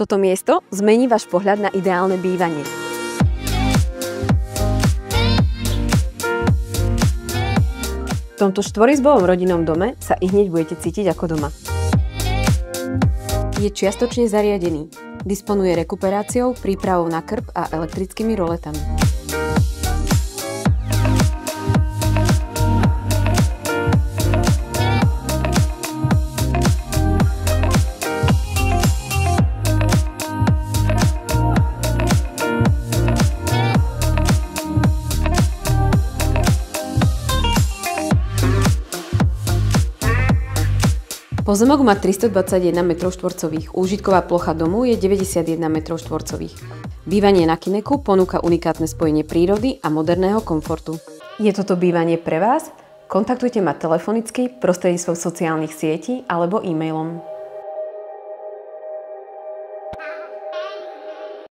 Toto miesto zmení váš pohľad na ideálne bývanie. V tomto štvorizbovom rodinnom dome sa ihneď budete cítiť ako doma. Je čiastočne zariadený. Disponuje rekuperáciou, prípravou na krb a elektrickými roletami. Pozemok má 321 m2, úžitková plocha domu je 91 m2. Bývanie na Kineku ponúka unikátne spojenie prírody a moderného komfortu. Je toto bývanie pre vás? Kontaktujte ma telefonicky, prostredníctvom sociálnych sietí alebo e-mailom.